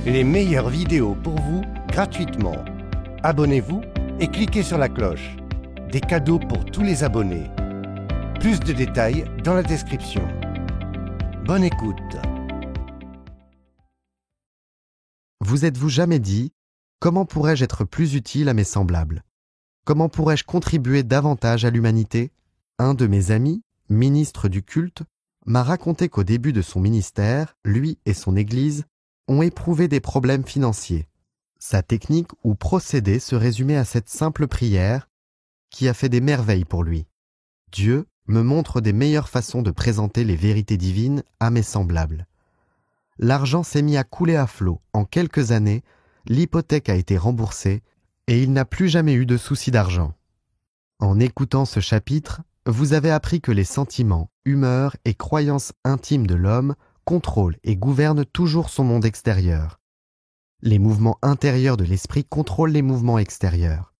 les meilleures vidéos pour vous gratuitement. Abonnez-vous et cliquez sur la cloche. Des cadeaux pour tous les abonnés. Plus de détails dans la description. Bonne écoute. Vous êtes-vous jamais dit « Comment pourrais-je être plus utile à mes semblables ? Comment pourrais-je contribuer davantage à l'humanité ?» Un de mes amis, ministre du culte, m'a raconté qu'au début de son ministère, lui et son Église ont éprouvé des problèmes financiers. Sa technique ou procédé se résumait à cette simple prière qui a fait des merveilles pour lui. Dieu me montre des meilleures façons de présenter les vérités divines à mes semblables. L'argent s'est mis à couler à flot. En quelques années, l'hypothèque a été remboursée et il n'a plus jamais eu de souci d'argent. En écoutant ce chapitre, vous avez appris que les sentiments, humeurs et croyances intimes de l'homme contrôlent et gouvernent toujours son monde extérieur. Les mouvements intérieurs de l'esprit contrôlent les mouvements extérieurs.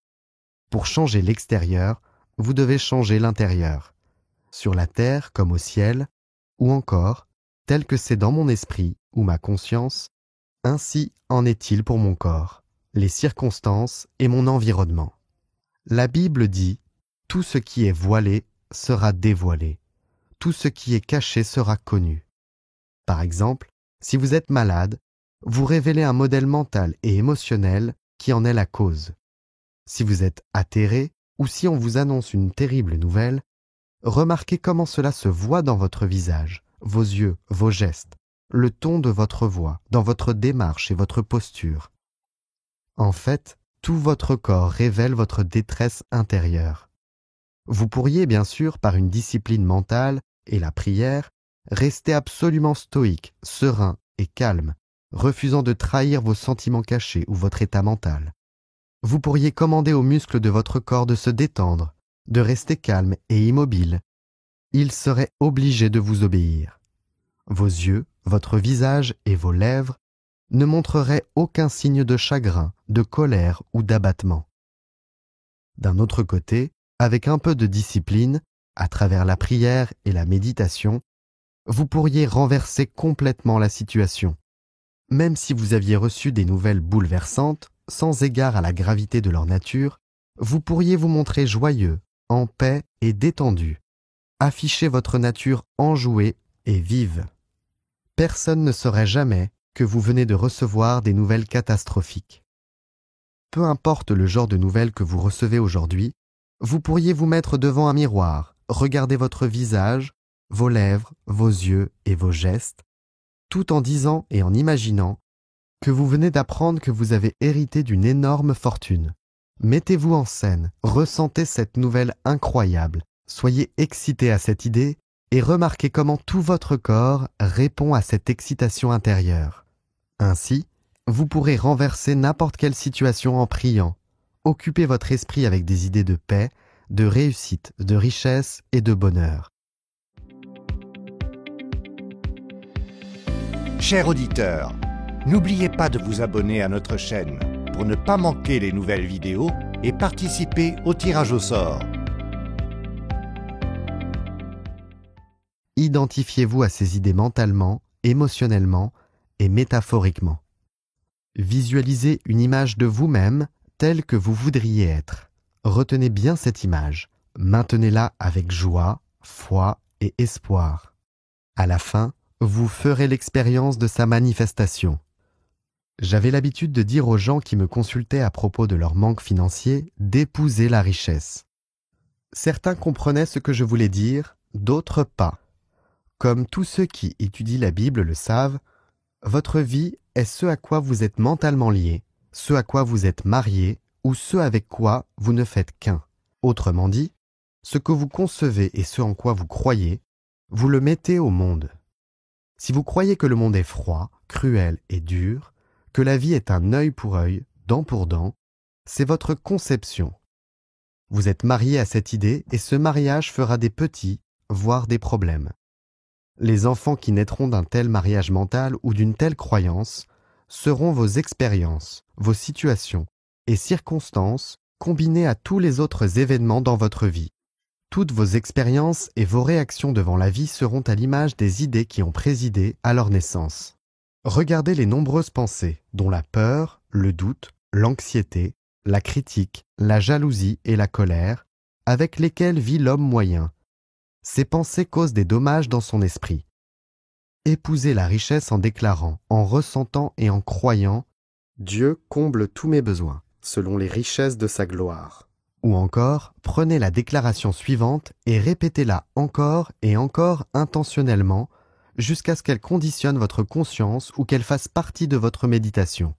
Pour changer l'extérieur, vous devez changer l'intérieur. Sur la terre comme au ciel, ou encore, tel que c'est dans mon esprit ou ma conscience, ainsi en est-il pour mon corps, les circonstances et mon environnement. La Bible dit « Tout ce qui est voilé sera dévoilé. Tout ce qui est caché sera connu. » Par exemple, si vous êtes malade, vous révélez un modèle mental et émotionnel qui en est la cause. Si vous êtes atterré ou si on vous annonce une terrible nouvelle, remarquez comment cela se voit dans votre visage, vos yeux, vos gestes, le ton de votre voix, dans votre démarche et votre posture. En fait, tout votre corps révèle votre détresse intérieure. Vous pourriez bien sûr, par une discipline mentale et la prière, rester absolument stoïque, serein et calme, refusant de trahir vos sentiments cachés ou votre état mental. Vous pourriez commander aux muscles de votre corps de se détendre, de rester calme et immobile. Ils seraient obligés de vous obéir. Vos yeux, votre visage et vos lèvres ne montreraient aucun signe de chagrin, de colère ou d'abattement. D'un autre côté, avec un peu de discipline, à travers la prière et la méditation, vous pourriez renverser complètement la situation. Même si vous aviez reçu des nouvelles bouleversantes, sans égard à la gravité de leur nature, vous pourriez vous montrer joyeux, en paix et détendu, afficher votre nature enjouée et vive. Personne ne saurait jamais que vous venez de recevoir des nouvelles catastrophiques. Peu importe le genre de nouvelles que vous recevez aujourd'hui, vous pourriez vous mettre devant un miroir, regarder votre visage, vos lèvres, vos yeux et vos gestes, tout en disant et en imaginant que vous venez d'apprendre que vous avez hérité d'une énorme fortune. Mettez-vous en scène, ressentez cette nouvelle incroyable, soyez excité à cette idée et remarquez comment tout votre corps répond à cette excitation intérieure. Ainsi, vous pourrez renverser n'importe quelle situation en priant. Occupez votre esprit avec des idées de paix, de réussite, de richesse et de bonheur. Chers auditeurs, n'oubliez pas de vous abonner à notre chaîne pour ne pas manquer les nouvelles vidéos et participer au tirage au sort. Identifiez-vous à ces idées mentalement, émotionnellement et métaphoriquement. Visualisez une image de vous-même telle que vous voudriez être. Retenez bien cette image. Maintenez-la avec joie, foi et espoir. À la fin, vous ferez l'expérience de sa manifestation. J'avais l'habitude de dire aux gens qui me consultaient à propos de leur manque financier d'épouser la richesse. Certains comprenaient ce que je voulais dire, d'autres pas. Comme tous ceux qui étudient la Bible le savent, votre vie est ce à quoi vous êtes mentalement lié, ce à quoi vous êtes marié ou ce avec quoi vous ne faites qu'un. Autrement dit, ce que vous concevez et ce en quoi vous croyez, vous le mettez au monde. Si vous croyez que le monde est froid, cruel et dur, que la vie est un œil pour œil, dent pour dent, c'est votre conception. Vous êtes marié à cette idée et ce mariage fera des petits, voire des problèmes. Les enfants qui naîtront d'un tel mariage mental ou d'une telle croyance seront vos expériences, vos situations et circonstances combinées à tous les autres événements dans votre vie. Toutes vos expériences et vos réactions devant la vie seront à l'image des idées qui ont présidé à leur naissance. Regardez les nombreuses pensées, dont la peur, le doute, l'anxiété, la critique, la jalousie et la colère, avec lesquelles vit l'homme moyen. Ces pensées causent des dommages dans son esprit. Épousez la richesse en déclarant, en ressentant et en croyant « Dieu comble tous mes besoins, selon les richesses de sa gloire ». Ou encore, prenez la déclaration suivante et répétez-la encore et encore intentionnellement jusqu'à ce qu'elle conditionne votre conscience ou qu'elle fasse partie de votre méditation.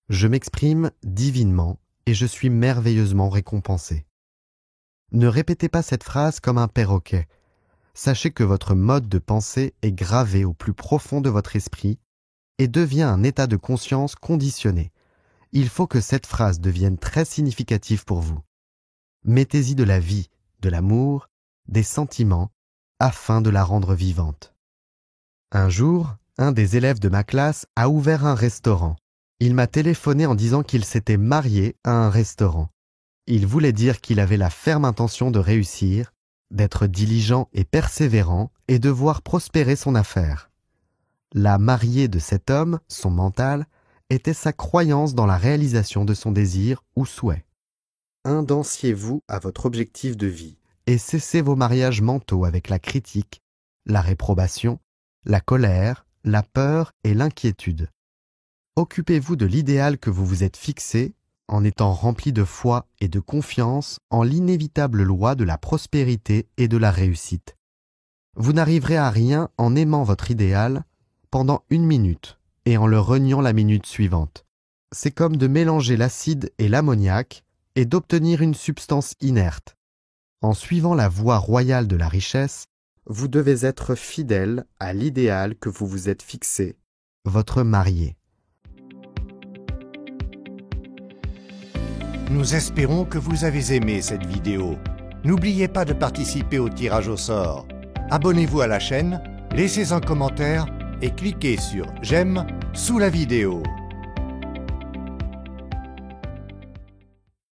Je m'exprime divinement et je suis merveilleusement récompensé. Ne répétez pas cette phrase comme un perroquet. Sachez que votre mode de pensée est gravé au plus profond de votre esprit et devient un état de conscience conditionné. Il faut que cette phrase devienne très significative pour vous. Mettez-y de la vie, de l'amour, des sentiments, afin de la rendre vivante. Un jour, un des élèves de ma classe a ouvert un restaurant. Il m'a téléphoné en disant qu'il s'était marié à un restaurant. Il voulait dire qu'il avait la ferme intention de réussir, d'être diligent et persévérant et de voir prospérer son affaire. La mariée de cet homme, son mental, était sa croyance dans la réalisation de son désir ou souhait. Indenciez-vous à votre objectif de vie et cessez vos mariages mentaux avec la critique, la réprobation, la colère, la peur et l'inquiétude. Occupez-vous de l'idéal que vous vous êtes fixé en étant rempli de foi et de confiance en l'inévitable loi de la prospérité et de la réussite. Vous n'arriverez à rien en aimant votre idéal pendant 1 minute et en le reniant la minute suivante. C'est comme de mélanger l'acide et l'ammoniac et d'obtenir une substance inerte. En suivant la voie royale de la richesse, vous devez être fidèle à l'idéal que vous vous êtes fixé, votre marié. Nous espérons que vous avez aimé cette vidéo. N'oubliez pas de participer au tirage au sort. Abonnez-vous à la chaîne, laissez un commentaire et cliquez sur « J'aime » sous la vidéo.